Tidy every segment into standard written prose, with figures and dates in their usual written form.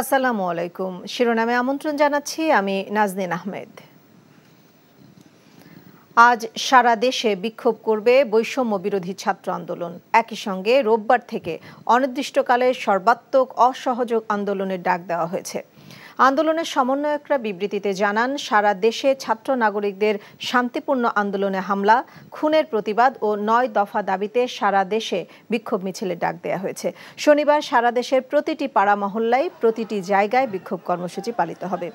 আসসালামু আলাইকুম। শিরোনামে আমন্ত্রণ জানাচ্ছি আমি নাজনীন আহমেদ। আজ সারা দেশে বিক্ষোভ করবে বৈষম্য বিরোধী ছাত্র আন্দোলন। একই সঙ্গে রোববার থেকে অনির্দিষ্টকালের সর্বাত্মক অসহযোগ আন্দোলনের ডাক দেওয়া হয়েছে। আন্দোলনের সমন্বয়করা বিবৃতিতে জানান, সারা দেশে ছাত্র নাগরিকদের শান্তিপূর্ণ আন্দোলনে হামলা, খুনের প্রতিবাদ ও ৯ দফা দাবিতে সারা দেশে বিক্ষোভ মিছিলের ডাক দেওয়া হয়েছে। শনিবার সারা দেশের প্রতিটি পাড়া মহল্লায়, প্রতিটি জায়গায় বিক্ষোভ কর্মসূচি পালিত হবে।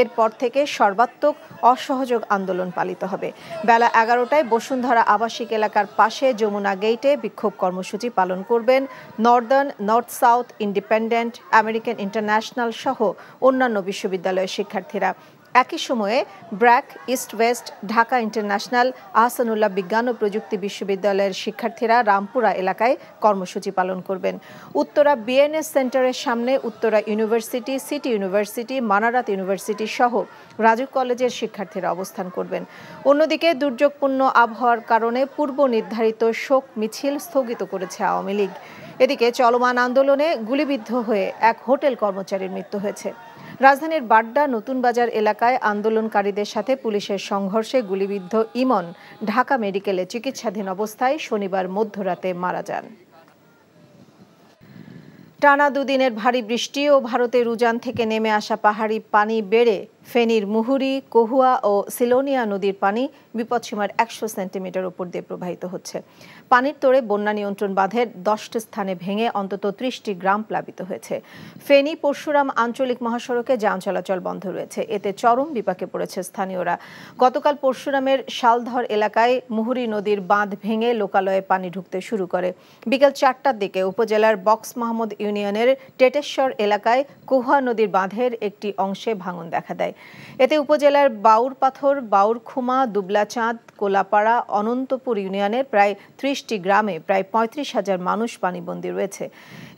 এরপর থেকে সর্বাত্মক অসহযোগ আন্দোলন পালিত হবে। বেলা ১১টায় বসুন্ধরা আবাসিক এলাকার পাশে যমুনা গেইটে বিক্ষোভ কর্মসূচি পালন করবেন Northern, north south, independent, American international সহ অন্যান্য বিশ্ববিদ্যালয়ের শিক্ষার্থীরা। একই সময়ে BRAC, east West, Dhaka international, Ahsanullah বিজ্ঞান ও প্রযুক্তি বিশ্ববিদ্যালয়ের শিক্ষার্থীরা রামপুরা এলাকায় কর্মসূচি পালন করবেন। উত্তরা বিএনএস সেন্টারের সামনে Uttara university, city university, Manarat university সহ রাজুক কলেজের শিক্ষার্থীরা অবস্থান করবেন। অন্যদিকে দুর্যোগপূর্ণ আবহাওয়ার কারণে পূর্ব নির্ধারিত শোক মিছিল স্থগিত করেছে আওয়ামী লীগ। এদিকে চলমান আন্দোলনে গুলিবিদ্ধ হয়ে এক হোটেল কর্মচারীর মৃত্যু হয়েছে। রাজধানীর বাড্ডা নতুন বাজার এলাকায় আন্দোলনকারীদের সাথে পুলিশের সংঘর্ষে গুলিবিদ্ধ ইমন ঢাকা মেডিকেলে চিকিৎসাধীন অবস্থায় শনিবার মধ্যরাতে মারা যান। টানা দুদিনের ভারী বৃষ্টি ও ভারতের উজান থেকে নেমে আসা পাহাড়ি পানি বেড়ে ফেনীর মুহুরী, কহুয়া ও সিলোনিয়া নদীর পানি বিপদসীমার ১০০ সেন্টিমিটার উপর দিয়ে প্রবাহিত হচ্ছে। পানির তোড়ে বন্যা নিয়ন্ত্রণ বাঁধের ১০টি স্থানে ভেঙে অন্তত ৩০টি গ্রাম প্লাবিত হয়েছে। ফেনী পরশুরাম আঞ্চলিক মহাসড়কে যান চলাচল বন্ধ রয়েছে। এতে চরম বিপাকে পড়েছে স্থানীয়রা। গতকাল পরশুরামের শালধর এলাকায় মুহুরী নদীর বাঁধ ভেঙে লোকালয়ে পানি ঢুকতে শুরু করে। বিকেল ৪টার দিকে উপজেলার বক্স মাহমুদ ইউনিয়নের টেটেশ্বর এলাকায় কহুয়া নদীর বাঁধের একটি অংশে ভাঙন দেখা দেয়। এতে উপজেলার বাউরপাথর, বাউরখুমা, দুবলাচাঁদ, কোলাপাড়া, অনন্তপুর ইউনিয়নের প্রায় ৩০টি গ্রামে প্রায় ৩৫,০০০ মানুষ পানিবন্দী রয়েছে।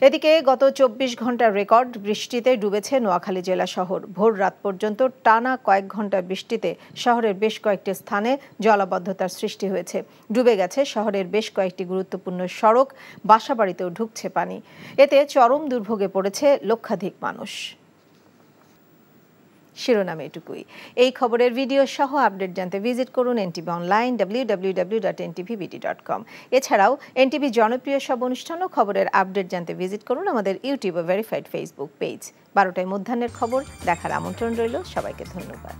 এদিকে গত ২৪ ঘন্টার রেকর্ড বৃষ্টিতে ডুবেছে নোয়াখালী জেলা শহর। ভোর রাত পর্যন্ত টানা কয়েক ঘন্টার বৃষ্টিতে শহরের বেশ কয়েকটি স্থানে জলাবদ্ধতার সৃষ্টি হয়েছে। ডুবে গেছে শহরের বেশ কয়েকটি গুরুত্বপূর্ণ সড়ক, বাসাবাড়িতেও ঢুকছে পানি। এতে চরম দুর্ভোগে পড়েছে লক্ষাধিক মানুষ। শিরোনামে এটুকুই। এই খবরের ভিডিও সহ আপডেট জানতে ভিজিট করুন এনটিভি অনলাইন www.ntvbt.com। এছাড়াও এনটিভি জনপ্রিয় সব অনুষ্ঠান ও খবরের আপডেট জানতে ভিজিট করুন আমাদের ইউটিউব ও ভেরিফাইড ফেসবুক পেজ। ১২টায় মধ্যাহ্নের খবর দেখার আমন্ত্রণ রইল। সবাইকে ধন্যবাদ।